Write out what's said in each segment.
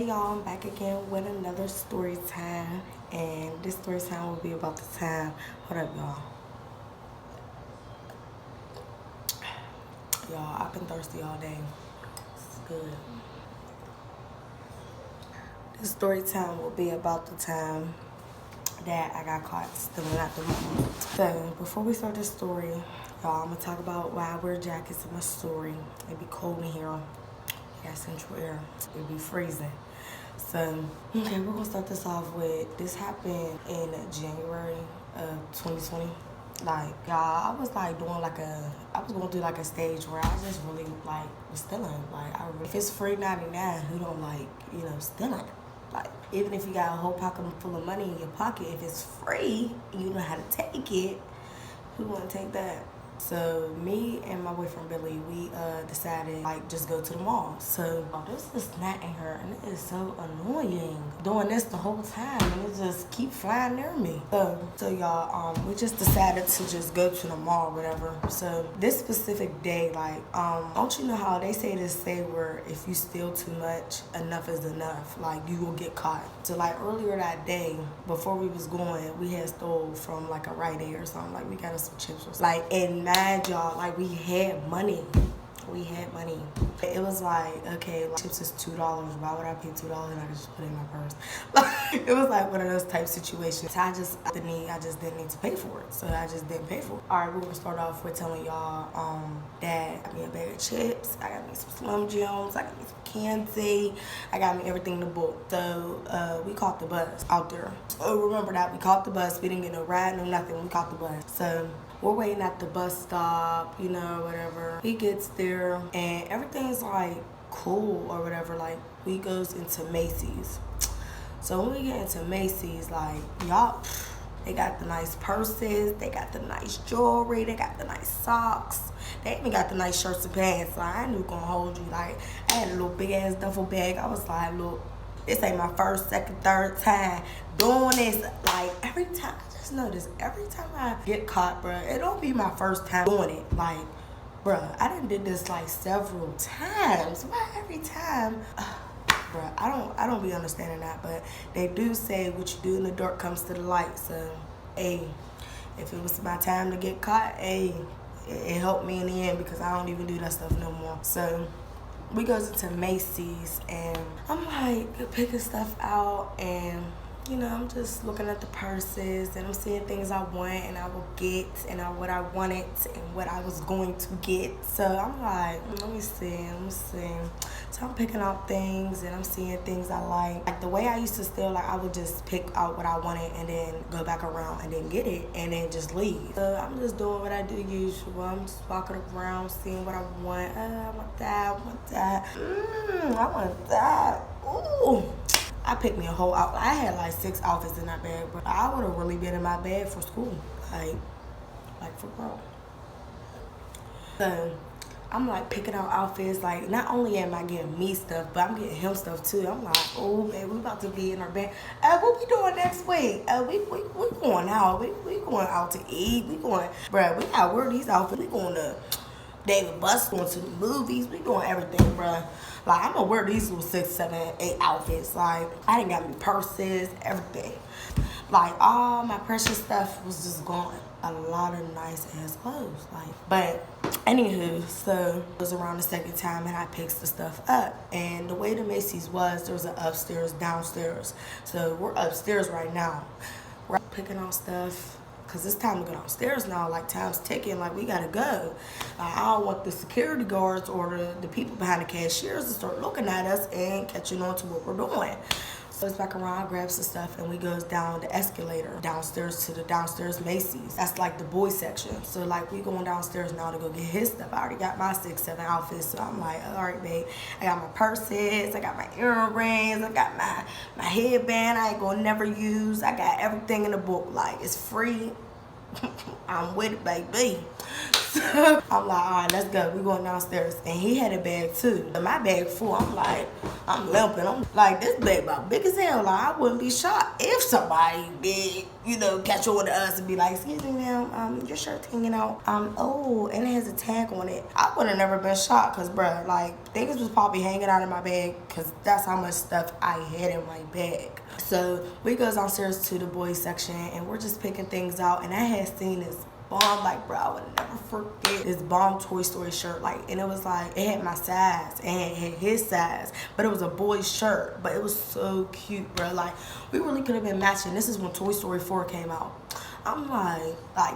Hey y'all, I'm back again with another story time, and this story time will be about the time. What up, y'all? Y'all, I've been thirsty all day. It's good. This story time will be about the time that I got caught stealing at the mall. So before we start this story, y'all, I'm gonna talk about why I wear jackets in my story. It be cold in here. We got central air. It be freezing. So, okay, we're gonna start this off with, this happened in January of 2020. Like, y'all, I was like doing like I was gonna do like a stage where I just really like was stealing. Like, if it's free 99, who don't like, stealing? Like, even if you got a whole pocket full of money in your pocket, if it's free and you know how to take it, who wouldn't take that? So me and my boyfriend Billy, we decided like just go to the mall. So there's this gnat in here and it is so annoying. Doing this the whole time and it just keep flying near me. So y'all, we just decided to just go to the mall, whatever. So this specific day, like, don't you know how they say this say where if you steal too much, enough is enough. Like you will get caught. So like earlier that day, before we was going, we had stole from like a Rite Aid or something. Like we got us some chips or something. Like, and mad y'all, like we had money. It was like, okay, like, chips is $2. Why would I pay $2 and I could just put it in my purse? Like, it was like one of those type situations. So I just didn't need to pay for it. So I just didn't pay for it. All right, we're gonna start off with telling y'all that I got me a bag of chips, I got me some Slim Jims, I got me some candy, I got me everything in the book. So we caught the bus out there. So remember that, we caught the bus, we didn't get no ride, no nothing, we caught the bus. So we're waiting at the bus stop, whatever. He gets there and everything's like cool or whatever. Like we goes into Macys. So when we get into Macys, like y'all, they got the nice purses, they got the nice jewelry, they got the nice socks. They even got the nice shirts and pants. Like I knew gonna hold you. Like I had a little big ass duffel bag. I was like, look, this ain't my first, second, third time doing this. Like every time. Notice every time I get caught, bruh, it don't be my first time doing it. Like, bruh, I done did this like several times. Why every time? Bruh, I don't be understanding that, but they do say what you do in the dark comes to the light. So, hey, if it was my time to get caught, hey, it helped me in the end because I don't even do that stuff no more. So we goes into Macys and I'm like picking stuff out and I'm just looking at the purses and I'm seeing things I want and I will get and what I wanted and what I was going to get. So I'm like, let me see. So I'm picking out things and I'm seeing things I like. Like the way I used to steal, like I would just pick out what I wanted and then go back around and then get it and then just leave. So I'm just doing what I do usual. I'm just walking around, seeing what I want. I want that, I want that. I want that. Ooh. I picked me a whole outfit. I had like 6 outfits in that bag, but I would have really been in my bag for school. Like for real. So I'm like picking out outfits. Like not only am I getting me stuff, but I'm getting him stuff too. I'm like, oh man, we about to be in our bed. What we doing next week? We going out. We going out to eat. We going, bruh, we gotta wear these outfits. We going to David Bus, going to the movies. We doing everything, bruh. Like, I'm gonna wear these little 6, 7, 8 outfits. Like, I done got me purses, everything. Like, all my precious stuff was just gone. A lot of nice ass clothes. Like, but anywho, so it was around the second time and I picked the stuff up. And the way the Macys was, there was an upstairs, downstairs. So we're upstairs right now. We're picking out stuff. Cause it's time to go downstairs now, like time's ticking, like we gotta go. I don't want the security guards or the people behind the cashiers to start looking at us and catching on to what we're doing. So it's back around, grabs some stuff, and we goes down the escalator downstairs to the downstairs Macys. That's like the boy section. So like we going downstairs now to go get his stuff. I already got my 6, 7 outfits, so I'm like, all right, babe. I got my purses, I got my earrings, I got my headband I ain't gonna never use. I got everything in the book. Like it's free. I'm with it, baby. So I'm like, all right, let's go. We going downstairs, and he had a bag too. And my bag full. I'm like, I'm limping. I'm like, this bag about big as hell. Like, I wouldn't be shocked if somebody did, you know, catch on to us and be like, excuse me, ma'am, your shirt's hanging out. Oh, and it has a tag on it. I would have never been shocked because, bruh, like, things was probably hanging out in my bag because that's how much stuff I had in my bag. So we goes downstairs to the boys section and we're just picking things out. And I had seen this bomb, like, bro, I would never forget this bomb Toy Story shirt, like, and it was like, it had my size and it had his size, but it was a boy's shirt, but it was so cute, bro. Like, we really could have been matching. This is when Toy Story 4 came out. I'm like,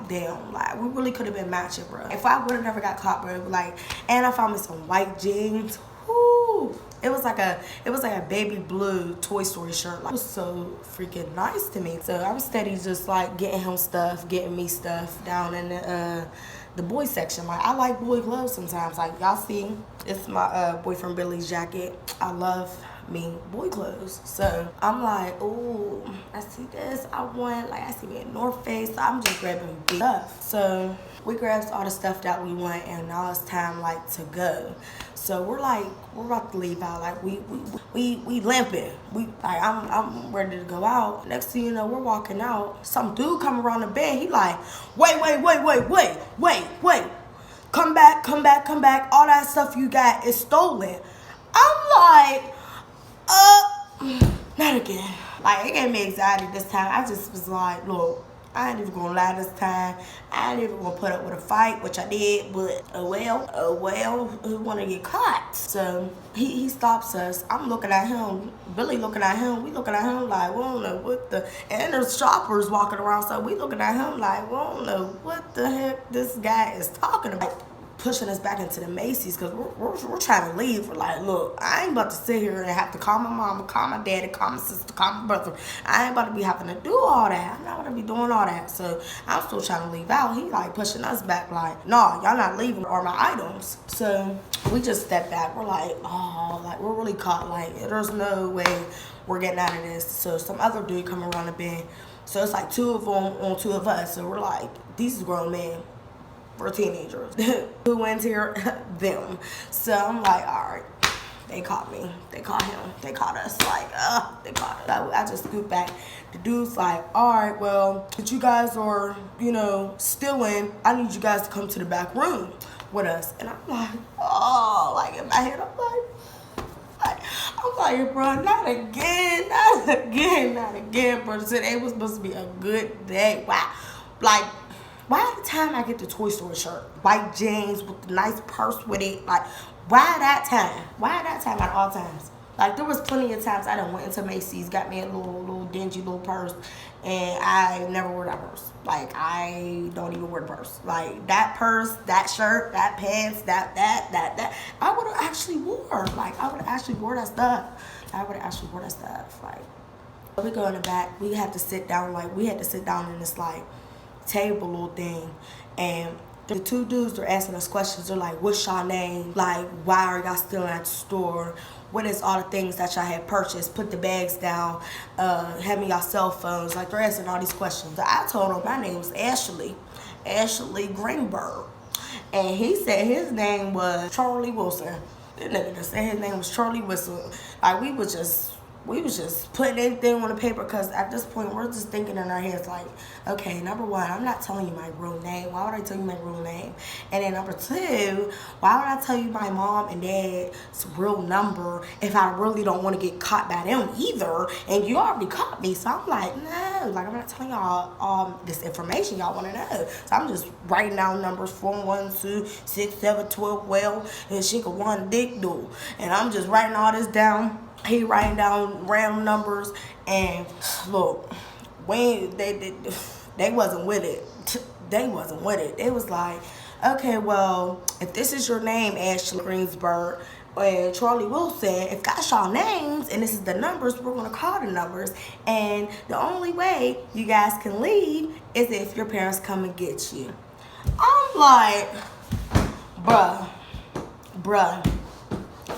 damn, like, we really could have been matching, bro. If I would have never got caught, bro, like, and I found me some white jeans. Whoo! It was like a baby blue Toy Story shirt. Like, it was so freaking nice to me. So I'm steady just like getting him stuff, getting me stuff down in the boy section. Like, I like boy clothes sometimes. Like, y'all see, it's my boyfriend Billy's jacket. I love me boy clothes. So I'm like, ooh, I see this. I see me at North Face. So I'm just grabbing big stuff. So we grabbed all the stuff that we want, and now it's time like to go. So we're about to leave out. Like, we limping. I'm ready to go out. Next thing you know, we're walking out. Some dude come around the bend. He like, wait. Come back. All that stuff you got is stolen. I'm like, not again. Like, it gave me anxiety this time. I just was like, look, I ain't even gonna lie this time. I ain't even gonna put up with a fight, which I did, but oh well, who wanna get caught? So he stops us. I'm looking at him, Billy looking at him, we looking at him like, we don't know what the, and there's shoppers walking around, so we looking at him like, we don't know what the heck this guy is talking about. Pushing us back into the Macys because we're trying to leave. We're like, look, I ain't about to sit here and have to call my mama, call my daddy, call my sister, call my brother. I ain't about to be having to do all that. I'm not going to be doing all that. So I'm still trying to leave out. He like pushing us back like, nah, y'all not leaving or my items. So we just step back. We're like, oh, like we're really caught. Like, there's no way we're getting out of this. So some other dude come around the bend. So it's like two of them on two of us. So we're like, these grown men. We're teenagers. Who wins here? Them. So I'm like, all right, they caught me. They caught him. They caught us. Like, they caught us. I just scoot back. The dude's like, all right, well, if you guys are, you know, stealing, I need you guys to come to the back room with us. And I'm like, oh, like in my head, I'm like, bro, not again, bro. Today was supposed to be a good day. Wow. Like, why the time I get the Toy Story shirt, white jeans with the nice purse with it, like, why that time? Why that time at all times? Like, there was plenty of times I done went into Macys, got me a little dingy little purse, and I never wore that purse. Like, I don't even wear the purse. Like, that purse, that shirt, that pants, that, I would have actually wore. Like, I would have actually wore that stuff. Like, we go in the back, we had to sit down in this, like, table little thing, and the two dudes are asking us questions. They're like, what's y'all name? Like, why are y'all still at the store? What is all the things that y'all had purchased? Put the bags down. Hand me y'all cell phones. Like, they're asking all these questions. I told them my name was Ashley Greenberg, and he said his name was Charlie Wilson. That nigga just said his name was Charlie Wilson. Like, we was just putting anything on the paper, because at this point we're just thinking in our heads like, okay, number one, I'm not telling you my real name. Why would I tell you my real name? And then number two, why would I tell you my mom and dad's real number if I really don't want to get caught by them either? And you already caught me. So I'm like, no, like, I'm not telling y'all this information y'all want to know. So I'm just writing down numbers 4, 1, 2, 6, 7, 12, 12, and she could one dick do. And I'm just writing all this down. He writing down random numbers, and look, when they wasn't with it. They wasn't with it. It was like, okay, well, if this is your name, Ashley Greensburg and Charlie Wilson, if that's y'all names and this is the numbers, we're gonna call the numbers, and the only way you guys can leave is if your parents come and get you. I'm like, bruh.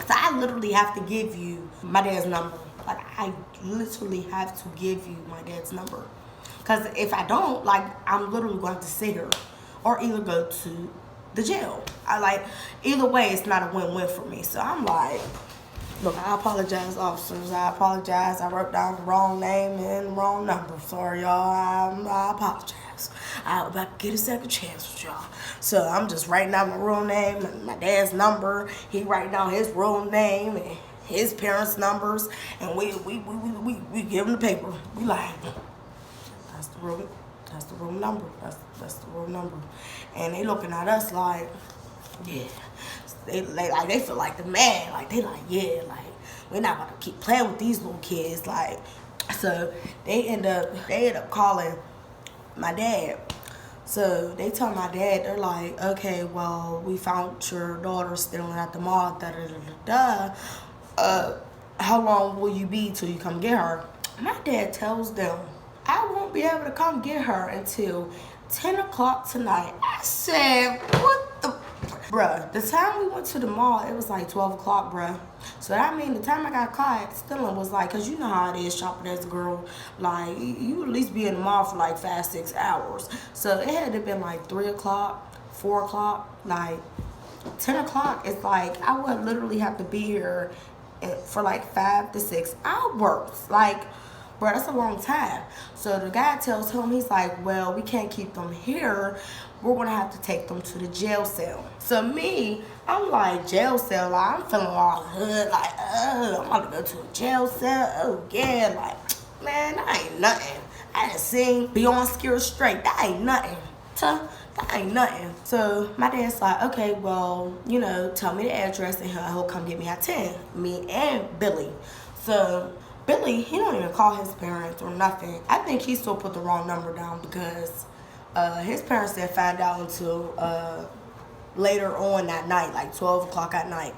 So I literally have to give you my dad's number. Like, I literally have to give you my dad's number. Because if I don't, like, I'm literally going to have to sit here or either go to the jail. Either way, it's not a win-win for me. So I'm like, Look, I apologize, officers. I apologize. I wrote down the wrong name and the wrong number. Sorry, y'all. I apologize. I'll about to get a second chance with y'all. So I'm just writing down my real name and my dad's number. He writing down his real name and his parents' numbers, and we give him the paper. We like, that's the real number. That's the real number. And they looking at us like, yeah. They feel like the man, like they like, yeah, like we're not gonna keep playing with these little kids, like. So they end up calling my dad. So they tell my dad, they're like, okay, well, we found your daughter stealing at the mall, da da da da. How long will you be till you come get her? My dad tells them, I won't be able to come get her until 10 o'clock tonight. I said, what the? Bruh, the time we went to the mall, it was like 12 o'clock, bruh. So that mean the time I got caught stealing was like, cause you know how it is shopping as a girl. Like, you at least be in the mall for like 5-6 hours. So it had to been like 3 o'clock, 4 o'clock, like 10 o'clock. It's like, I would literally have to be here for like 5 to 6 hours. Like, bro, that's a long time. So the guy tells him, he's like, well, we can't keep them here. We're gonna have to take them to the jail cell. So me, I'm like, jail cell, like, I'm feeling all hood, like, I'm gonna go to a jail cell, oh yeah, like, man, that ain't nothing. I done seen Beyond Scared Straight, that ain't nothing. That ain't nothing. So my dad's like, okay, well, you know, tell me the address and he'll come get me at 10, me and Billy. So Billy, he don't even call his parents or nothing. I think he still put the wrong number down because his parents didn't find out until later on that night, like 12 o'clock at night.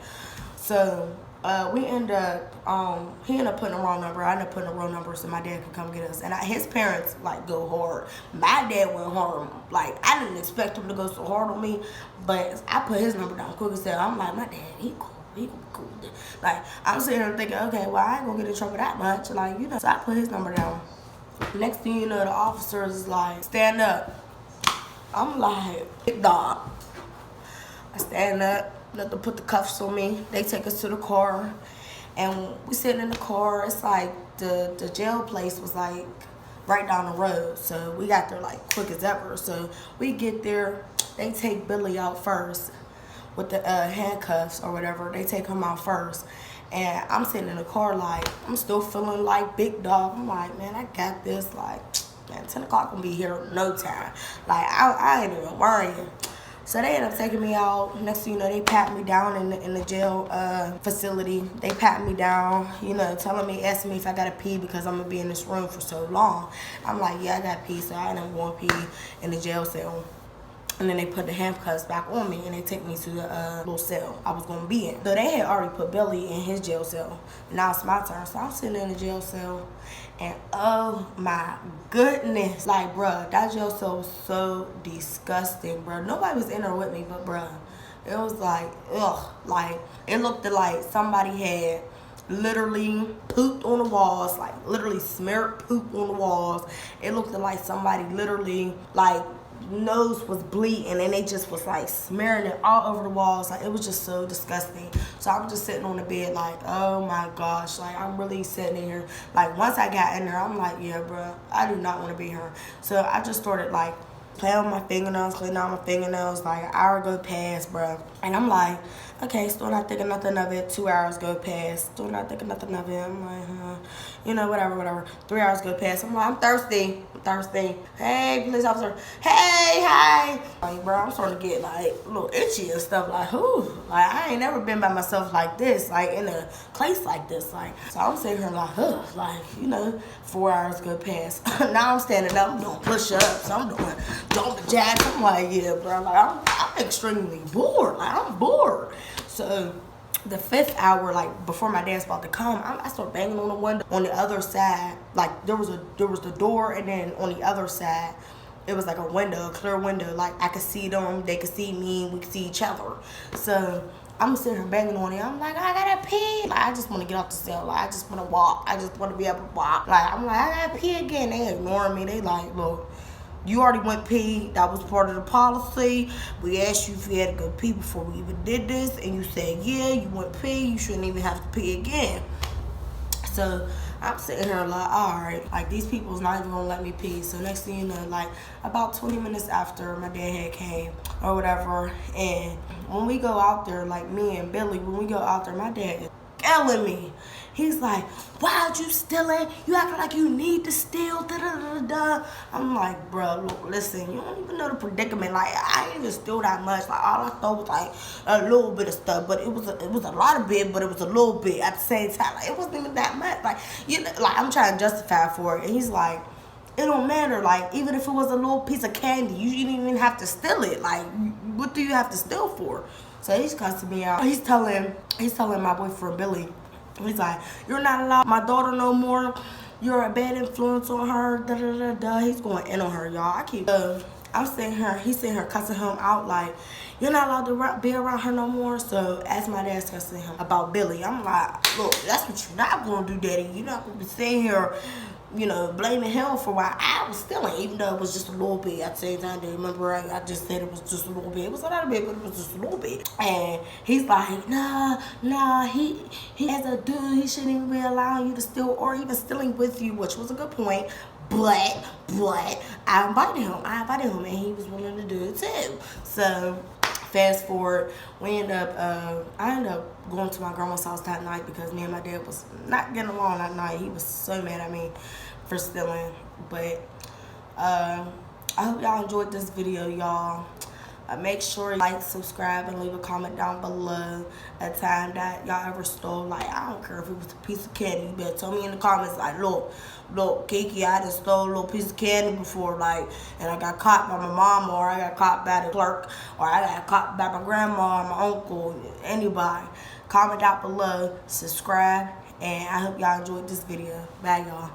So he ended up putting the wrong number. I ended up putting the wrong number so my dad could come get us. And his parents, like, go hard. My dad went hard. Like, I didn't expect him to go so hard on me, but I put his number down quick as hell. I'm like, my dad, he cool. He gonna be cool. Like, I'm sitting here thinking, okay, well, I ain't gonna get in trouble that much. Like, you know, so I put his number down. Next thing you know, the officers is like, stand up. I'm like, big dog. I stand up, let them put the cuffs on me. They take us to the car. And we sitting in the car. It's like the jail place was like right down the road. So we got there like quick as ever. So we get there, they take Billy out first with the handcuffs or whatever. They take him out first. And I'm sitting in the car like, I'm still feeling like big dog. I'm like, man, I got this. Like, man, 10 o'clock gonna be here in no time. Like, I ain't even worrying. So they end up taking me out. Next thing you know, they pat me down in the jail facility. They pat me down, you know, asking me if I gotta pee because I'm gonna be in this room for so long. I'm like, yeah, I gotta pee, so I didn't want to pee in the jail cell. And then they put the handcuffs back on me and they take me to the little cell I was gonna be in. So they had already put Billy in his jail cell. Now it's my turn. So I'm sitting in the jail cell and oh my goodness. Like, bruh, that jail cell was so disgusting, bruh. Nobody was in there with me, but bruh, it was like, ugh. Like, it looked like somebody had literally pooped on the walls, like literally smeared poop on the walls. It looked like somebody literally, like, nose was bleeding and they just was like smearing it all over the walls. Like, it was just so disgusting. So I'm just sitting on the bed like, oh my gosh, like, I'm really sitting in here. Like, once I got in there, I'm like, yeah, bro, I do not want to be here. So I just started like playing with my fingernails, cleaning out my fingernails. Like, an hour go past, bro, and I'm like, okay, still not thinking nothing of it. 2 hours go past, still not thinking nothing of it. I'm like, you know, whatever. 3 hours go past. I'm like, I'm thirsty. Hey, police officer. Hey, hi. Like, bro, I'm starting to get like a little itchy and stuff. Like, whoo. Like, I ain't never been by myself like this, like in a place like this. Like, so I'm sitting here like, like, you know, 4 hours go past. Now I'm standing up, I'm doing push-ups, I'm doing jumping jacks. I'm like, yeah, bro. Like, I'm extremely bored. Like, I'm bored. So the 5th hour, like before my dad's about to come, I start banging on the window on the other side. Like, there was the door, and then on the other side it was like a window, a clear window. Like, I could see them, they could see me, we could see each other. So I'm sitting here banging on it. I'm like, I gotta pee. Like, I just want to get off the cell. Like, I just want to walk. I just want to be able to walk. Like, I'm like, I gotta pee again. They ignoring me. They like, look, You already went pee. That was part of the policy. We asked you if you had to go pee before we even did this, and you said, yeah, you went pee. You shouldn't even have to pee again. So I'm sitting here like, all right, like these people's not even gonna let me pee. So next thing you know, like about 20 minutes after my dad had came or whatever, and when we go out there, like me and Billy, when we go out there, my dad is killing me. He's like, why'd you stealing? You acting like you need to steal, da-da-da-da. I'm like, bro, look, listen, you don't even know the predicament. Like, I didn't even steal that much. Like, all I stole was like a little bit of stuff, but it was a lot of bit, but it was a little bit at the same time. Like, it wasn't even that much. Like, you know, like I'm trying to justify for it, and he's like, it don't matter. Like, even if it was a little piece of candy, you didn't even have to steal it. Like, what do you have to steal for? So he's cussing me out. He's telling my boyfriend Billy. He's like, you're not allowed my daughter no more. You're a bad influence on her. Da da da da. He's going in on her, y'all. I keep. I'm sitting here. He's sitting here cussing him out like, you're not allowed to be around her no more. So as my dad's cussing him about Billy, I'm like, look, that's what you're not gonna do, Daddy. You're not gonna be sitting here, you know, blaming him for why I was stealing, even though it was just a little bit. At the same time, remember I just said it was just a little bit. It was a lot of bit, but it was just a little bit. And he's like, nah, he as a dude, he shouldn't even be allowing you to steal or even stealing with you, which was a good point. But I invited him, and he was willing to do it too. So fast forward, I ended up going to my grandma's house that night because me and my dad was not getting along that night. He was so mad at me for stealing. But I hope y'all enjoyed this video, y'all. Make sure you like, subscribe, and leave a comment down below a time that y'all ever stole. Like, I don't care if it was a piece of candy. You better tell me in the comments, like, look, Kiki, I just stole a little piece of candy before, like, and I got caught by my mom, or I got caught by the clerk, or I got caught by my grandma, or my uncle, anybody. Comment down below, subscribe, and I hope y'all enjoyed this video. Bye, y'all.